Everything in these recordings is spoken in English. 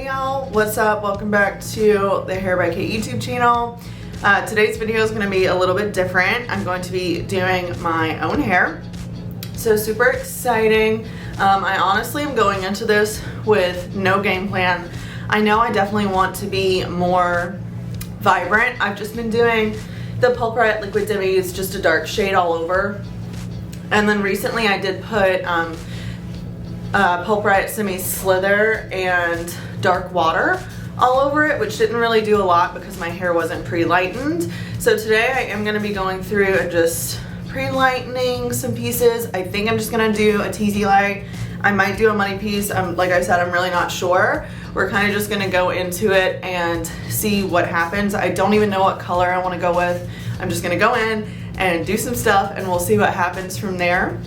y'all, what's up? Welcome back to the Hair by Kate YouTube channel. Today's video is going to be a little bit different. I'm going to be doing my own hair, so super exciting. I honestly am going into this with no game plan. I know I definitely want to be more vibrant. I've just been doing the Pulp-Rite Liquid Dimmies, just a dark shade all over, and then recently I did put Pulp-Rite Semi Slither and Dark Water all over it, which didn't really do a lot because my hair wasn't pre-lightened. So today I am going to be going through and just pre-lightening some pieces. I think I'm just going to do a Teasy light. I might do a money piece. Like I said, I'm really not sure. We're kind of just going to go into it and see what happens. I don't even know what color I want to go with. I'm just going to go in and do some stuff and we'll see what happens from there.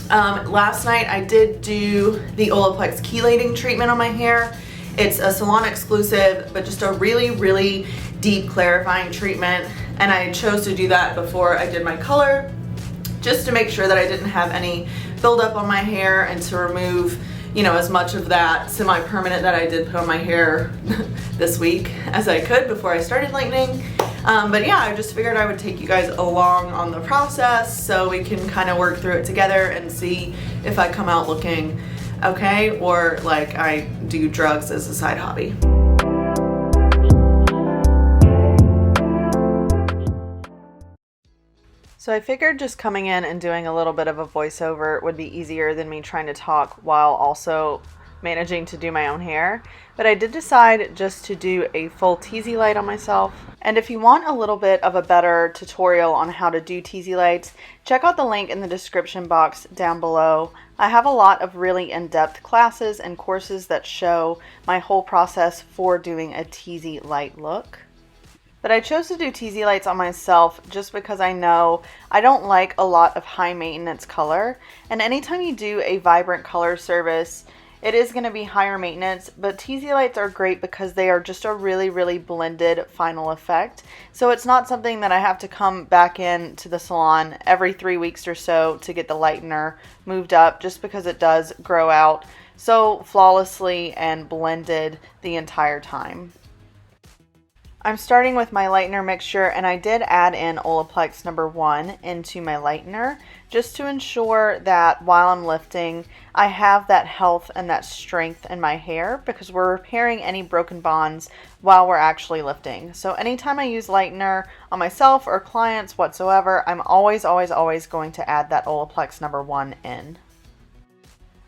Last night I did do the Olaplex chelating treatment on my hair. It's a salon exclusive, but just a really deep clarifying treatment, and I chose to do that before I did my color, just to make sure that I didn't have any buildup on my hair and to remove, you know, as much of that semi-permanent that I did put on my hair this week as I could before I started lightening. But yeah, I just figured I would take you guys along on the process so we can kind of work through it together and see if I come out looking okay or like I do drugs as a side hobby. So I figured just coming in and doing a little bit of a voiceover would be easier than me trying to talk while also managing to do my own hair, but I did decide just to do a full Teasy light on myself. And if you want a little bit of a better tutorial on how to do Teasy lights, check out the link in the description box down below. I have a lot of really in-depth classes and courses that show my whole process for doing a Teasy light look. But I chose to do Teasy lights on myself just because I know I don't like a lot of high maintenance color, and anytime you do a vibrant color service, it is going to be higher maintenance, but Teasy lights are great because they are just a really blended final effect. So it's not something that I have to come back in to the salon every 3 weeks or so to get the lightener moved up, just because it does grow out so flawlessly and blended the entire time. I'm starting with my lightener mixture, and I did add in Olaplex number 1 into my lightener just to ensure that while I'm lifting, I have that health and that strength in my hair, because we're repairing any broken bonds while we're actually lifting. So anytime I use lightener on myself or clients whatsoever, I'm always going to add that Olaplex number 1 in.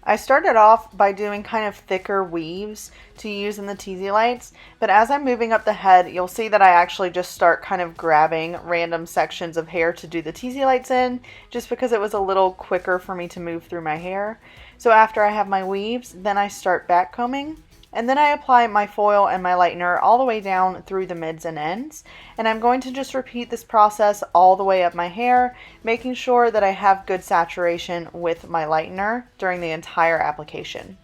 I started off by doing kind of thicker weaves to use in the Teasy lights, but as I'm moving up the head, you'll see that I actually just start kind of grabbing random sections of hair to do the Teasy lights in, just because it was a little quicker for me to move through my hair. So after I have my weaves, then I start back combing, and then I apply my foil and my lightener all the way down through the mids and ends. And I'm going to just repeat this process all the way up my hair, making sure that I have good saturation with my lightener during the entire application.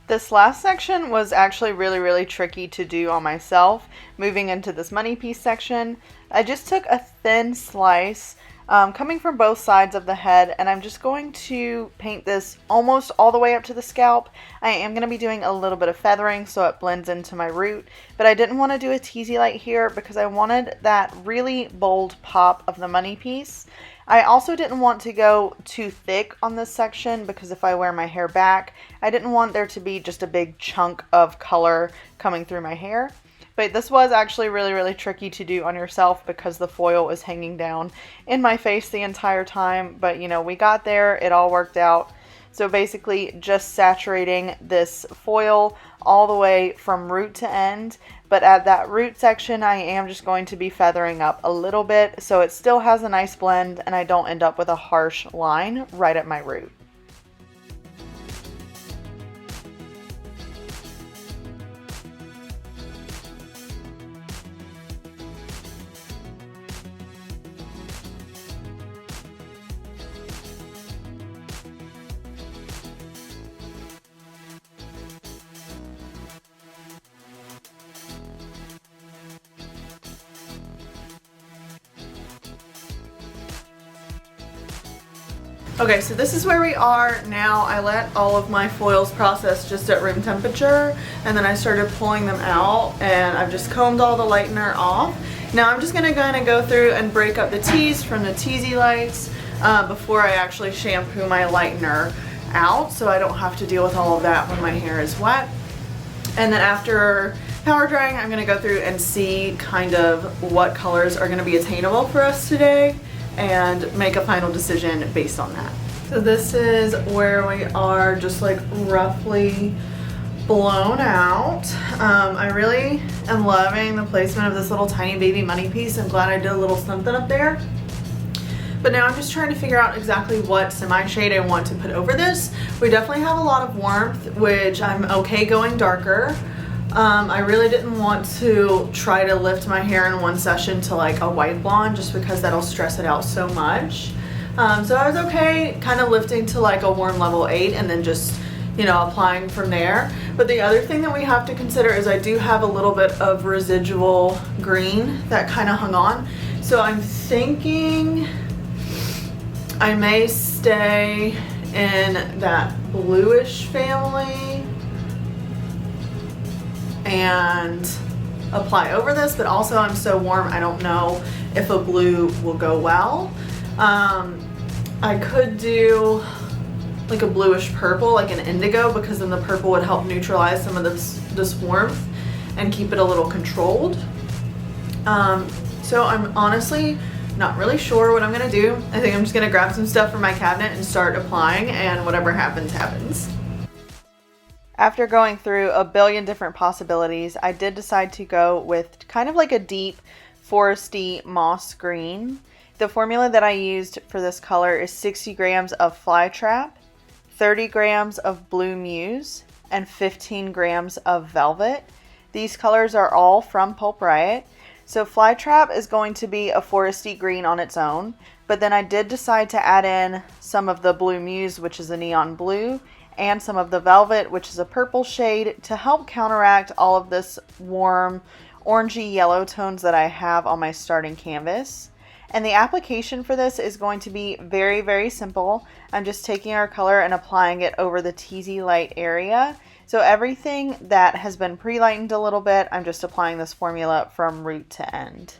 This last section was actually really tricky to do on myself. Moving into this money piece section, I just took a thin slice coming from both sides of the head, and I'm just going to paint this almost all the way up to the scalp. I am going to be doing a little bit of feathering so it blends into my root, but I didn't want to do a teasy light here because I wanted that really bold pop of the money piece. I also didn't want to go too thick on this section because if I wear my hair back, I didn't want there to be just a big chunk of color coming through my hair. But this was actually really tricky to do on yourself because the foil was hanging down in my face the entire time. But you know, we got there, it all worked out. So basically just saturating this foil all the way from root to end. But at that root section, I am just going to be feathering up a little bit so it still has a nice blend and I don't end up with a harsh line right at my root. Okay, so this is where we are now. I let all of my foils process just at room temperature, and then I started pulling them out, and I've just combed all the lightener off. Now I'm just gonna go through and break up the teas from the Teasylights before I actually shampoo my lightener out, so I don't have to deal with all of that when my hair is wet. And then after power drying, I'm gonna go through and see kind of what colors are gonna be attainable for us today and make a final decision based on that. So this is where we are, just like roughly blown out. I really am loving the placement of this little tiny baby money piece. I'm glad I did a little something up there. But now I'm just trying to figure out exactly what semi-shade I want to put over this. We definitely have a lot of warmth, which I'm okay going darker. I really didn't want to try to lift my hair in one session to like a white blonde just because that'll stress it out so much. So I was okay kind of lifting to like a warm level 8 and then just, you know, applying from there. But the other thing that we have to consider is I do have a little bit of residual green that kind of hung on. So I'm thinking I may stay in that bluish family and apply over this, but also I'm so warm I don't know if a blue will go well. I could do like a bluish purple, like an indigo, because then the purple would help neutralize some of this warmth and keep it a little controlled. So I'm honestly not really sure what I'm gonna do. I think I'm just gonna grab some stuff from my cabinet and start applying, and whatever happens, happens. After going through a billion different possibilities, I did decide to go with kind of like a deep foresty moss green. The formula that I used for this color is 60 grams of Flytrap, 30 grams of Blue Muse, and 15 grams of Velvet. These colors are all from Pulp Riot. So Flytrap is going to be a foresty green on its own, but then I did decide to add in some of the Blue Muse, which is a neon blue, and some of the Velvet, which is a purple shade, to help counteract all of this warm orangey yellow tones that I have on my starting canvas. And the application for this is going to be very simple. I'm just taking our color and applying it over the Teasy light area. So everything that has been pre-lightened a little bit, I'm just applying this formula from root to end.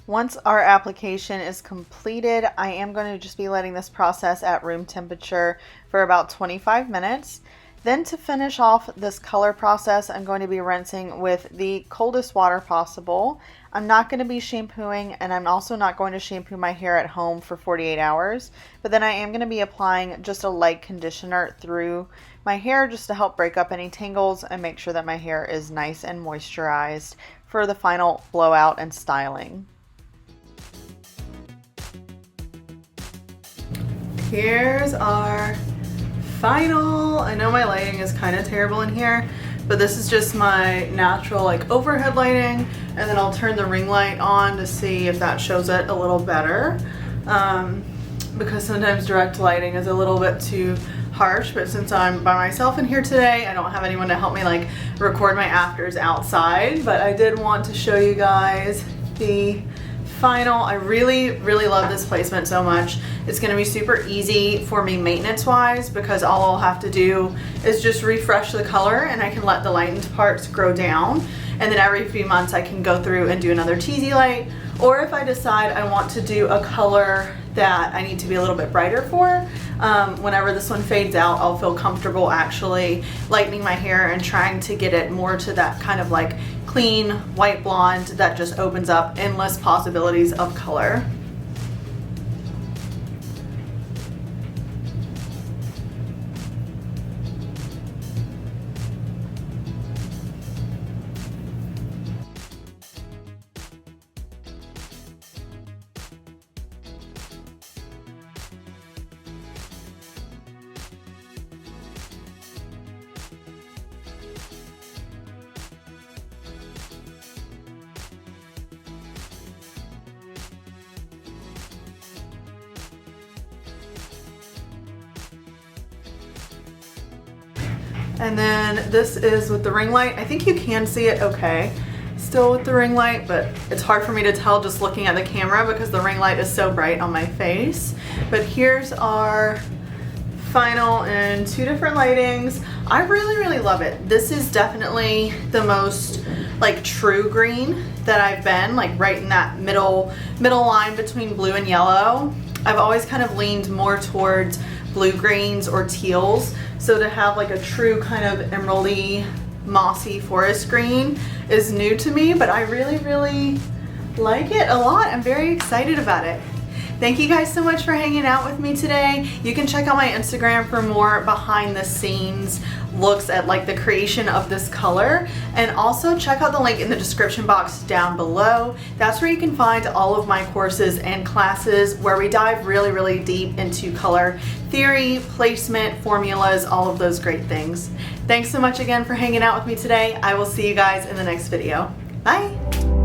Once our application is completed, I am going to just be letting this process at room temperature for about 25 minutes. Then to finish off this color process, I'm going to be rinsing with the coldest water possible. I'm not going to be shampooing, and I'm also not going to shampoo my hair at home for 48 hours. But then I am going to be applying just a light conditioner through my hair just to help break up any tangles and make sure that my hair is nice and moisturized for the final blowout and styling. Here's our final. I know my lighting is kind of terrible in here, but this is just my natural like overhead lighting, and then I'll turn the ring light on to see if that shows it a little better, because sometimes direct lighting is a little bit too harsh. But since I'm by myself in here today, I don't have anyone to help me like record my afters outside, but I did want to show you guys the final. I really love this placement so much. It's going to be super easy for me maintenance wise, because all I'll have to do is just refresh the color, and I can let the lightened parts grow down, and then every few months I can go through and do another Teasy light. Or if I decide I want to do a color that I need to be a little bit brighter for, whenever this one fades out, I'll feel comfortable actually lightening my hair and trying to get it more to that kind of like clean white blonde that just opens up endless possibilities of color. And then this is with the ring light. I think you can see it okay still with the ring light, but it's hard for me to tell just looking at the camera because the ring light is so bright on my face. But here's our final in two different lightings. I really love it. This is definitely the most like true green that I've been, like right in that middle line between blue and yellow. I've always kind of leaned more towards blue greens or teals, so to have like a true kind of emeraldy mossy forest green is new to me, but I really like it a lot. I'm very excited about it. Thank you guys so much for hanging out with me today. You can check out my Instagram for more behind the scenes looks at like the creation of this color, and also check out the link in the description box down below. That's where you can find all of my courses and classes where we dive really deep into color theory, placement, formulas, all of those great things. Thanks so much again for hanging out with me today. I will see you guys in the next video. Bye.